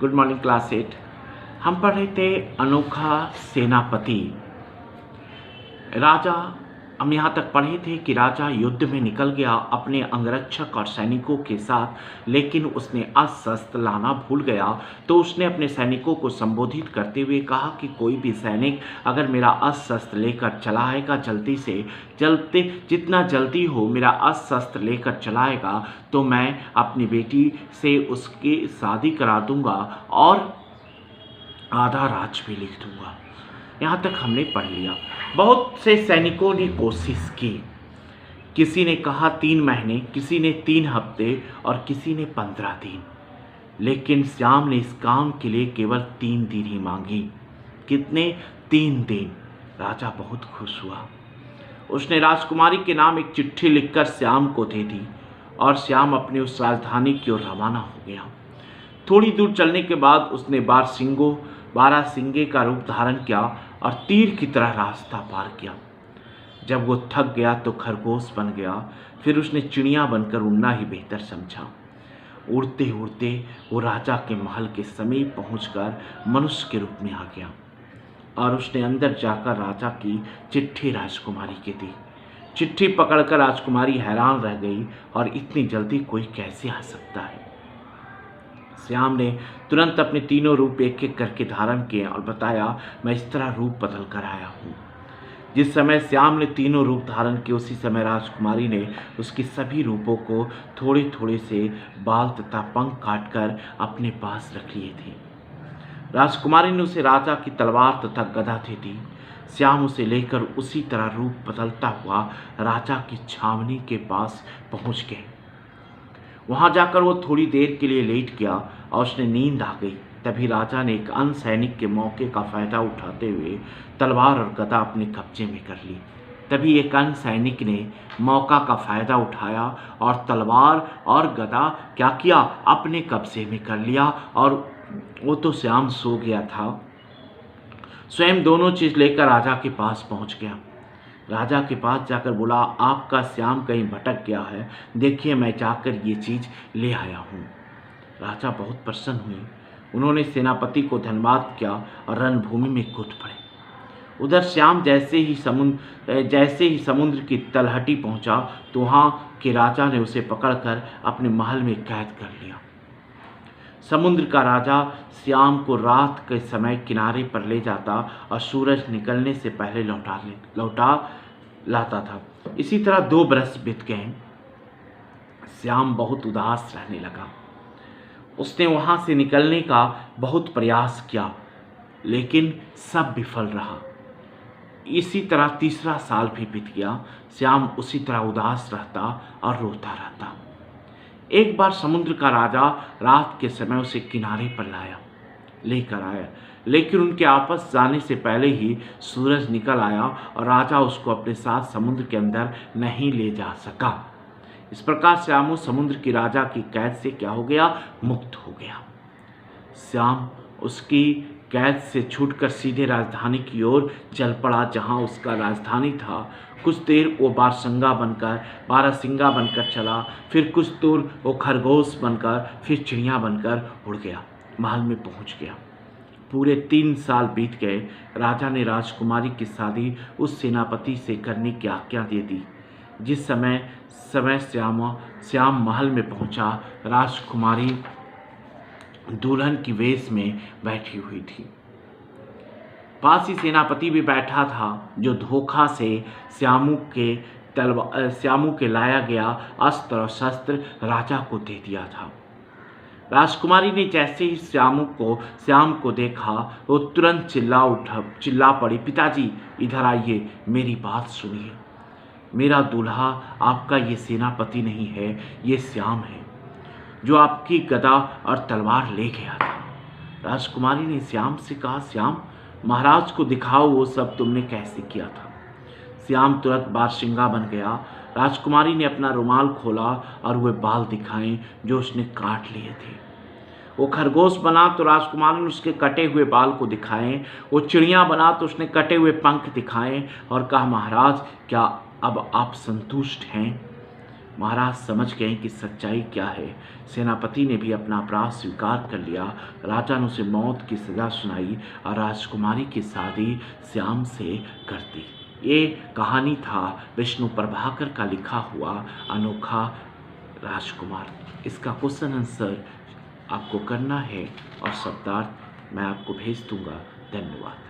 Good morning class 8। हम पढ़ रहे थे अनोखा सेनापति राजा। हम यहाँ तक पढ़े थे कि राजा युद्ध में निकल गया अपने अंगरक्षक और सैनिकों के साथ, लेकिन उसने अस्त्र लाना भूल गया। तो उसने अपने सैनिकों को संबोधित करते हुए कहा कि कोई भी सैनिक अगर मेरा अस्त्र लेकर चला आएगा, जितना जल्दी हो मेरा अस्त्र लेकर चलाएगा तो मैं अपनी बेटी से उसकी शादी करा दूंगा और आधा राज भी लिख दूंगा। यहाँ तक हमने पढ़ लिया। बहुत से सैनिकों ने कोशिश की। किसी ने कहा 3 महीने, किसी ने 3 हफ्ते और किसी ने 15 दिन, लेकिन श्याम ने इस काम के लिए केवल 3 दिन ही मांगी। कितने? 3 दिन। राजा बहुत खुश हुआ। उसने राजकुमारी के नाम एक चिट्ठी लिखकर श्याम को दे दी और श्याम अपनी उस राजधानी की ओर रवाना हो गया। थोड़ी दूर चलने के बाद उसने बारहसिंगे का रूप धारण किया और तीर की तरह रास्ता पार किया। जब वो थक गया तो खरगोश बन गया। फिर उसने चिड़िया बनकर उड़ना ही बेहतर समझा। उड़ते उड़ते वो राजा के महल के समीप पहुंचकर मनुष्य के रूप में आ गया और उसने अंदर जाकर राजा की चिट्ठी राजकुमारी के दी। चिट्ठी पकड़कर राजकुमारी हैरान रह गई और इतनी जल्दी कोई कैसे आ सकता है। श्याम ने तुरंत अपने तीनों रूप एक एक करके धारण किए और बताया, मैं इस तरह रूप बदल कर आया हूँ। जिस समय श्याम ने तीनों रूप धारण किए उसी समय राजकुमारी ने उसकी सभी रूपों को थोड़े थोड़े से बाल तथा पंख काटकर अपने पास रख लिए थे। राजकुमारी ने उसे राजा की तलवार तथा गदा दे दी। श्याम उसे लेकर उसी तरह रूप बदलता हुआ राजा की छावनी के पास पहुँच गए। वहां जाकर वो थोड़ी देर के लिए लेट गया और उसने नींद आ गई। तभी राजा ने एक अन्य सैनिक के मौके का फायदा उठाते हुए तलवार और गदा अपने कब्जे में कर ली। तभी एक अन्य सैनिक ने मौका का फायदा उठाया और तलवार और गदा क्या किया, अपने कब्जे में कर लिया। और वो तो श्याम सो गया था, स्वयं दोनों चीज लेकर राजा के पास पहुंच गया। राजा के पास जाकर बोला, आपका श्याम कहीं भटक गया है, देखिए मैं जाकर ये चीज़ ले आया हूँ। राजा बहुत प्रसन्न हुए। उन्होंने सेनापति को धन्यवाद किया और रणभूमि में कूद पड़े। उधर श्याम जैसे ही समुद्र की तलहटी पहुँचा तो वहाँ के राजा ने उसे पकड़कर अपने महल में कैद कर लिया। समुद्र का राजा श्याम को रात के समय किनारे पर ले जाता और सूरज निकलने से पहले लौटा लाता था। इसी तरह 2 बरस बीत गए। श्याम बहुत उदास रहने लगा। उसने वहां से निकलने का बहुत प्रयास किया, लेकिन सब विफल रहा। इसी तरह तीसरा साल भी बीत गया। श्याम उसी तरह उदास रहता और रोता रहता। एक बार समुद्र का राजा रात के समय उसे किनारे पर लेकर आया, लेकिन उनके आपस जाने से पहले ही सूरज निकल आया और राजा उसको अपने साथ समुद्र के अंदर नहीं ले जा सका। इस प्रकार श्याम समुद्र की राजा की कैद से क्या हो गया, मुक्त हो गया। श्याम उसकी कैद से छूटकर सीधे राजधानी की ओर चल पड़ा, जहां उसका राजधानी था। कुछ देर वो बारहसिंगा बनकर चला, फिर कुछ दूर वो खरगोश बनकर, फिर चिड़िया बनकर उड़ गया, महल में पहुंच गया। पूरे 3 साल बीत गए। राजा ने राजकुमारी की शादी उस सेनापति से करने की आज्ञा दे दी। जिस समय श्याम महल में पहुंचा, राजकुमारी दुल्हन की वेश में बैठी हुई थी। पास ही सेनापति भी बैठा था, जो धोखा से श्यामू के लाया गया अस्त्र और शस्त्र राजा को दे दिया था। राजकुमारी ने जैसे ही श्याम को देखा, वो तुरंत चिल्ला पड़ी, पिताजी इधर आइए, मेरी बात सुनिए। मेरा दूल्हा आपका ये सेनापति नहीं है, ये श्याम है, जो आपकी गदा और तलवार ले गया था। राजकुमारी ने श्याम से कहा, श्याम महाराज को दिखाओ वो सब तुमने कैसे किया था। श्याम तुरंत बारहसिंगा बन गया। राजकुमारी ने अपना रुमाल खोला और वे बाल दिखाए जो उसने काट लिए थे। वो खरगोश बना तो राजकुमारी ने उसके कटे हुए बाल को दिखाए। वो चिड़िया बना तो उसने कटे हुए पंख दिखाए और कहा, महाराज क्या अब आप संतुष्ट हैं? महाराज समझ गए कि सच्चाई क्या है। सेनापति ने भी अपना अपराध स्वीकार कर लिया। राजा ने उसे मौत की सज़ा सुनाई और राजकुमारी की शादी श्याम से कर दी। ये कहानी था विष्णु प्रभाकर का लिखा हुआ अनोखा राजकुमार। इसका क्वेश्चन आंसर आपको करना है और शब्दार्थ मैं आपको भेज दूंगा। धन्यवाद।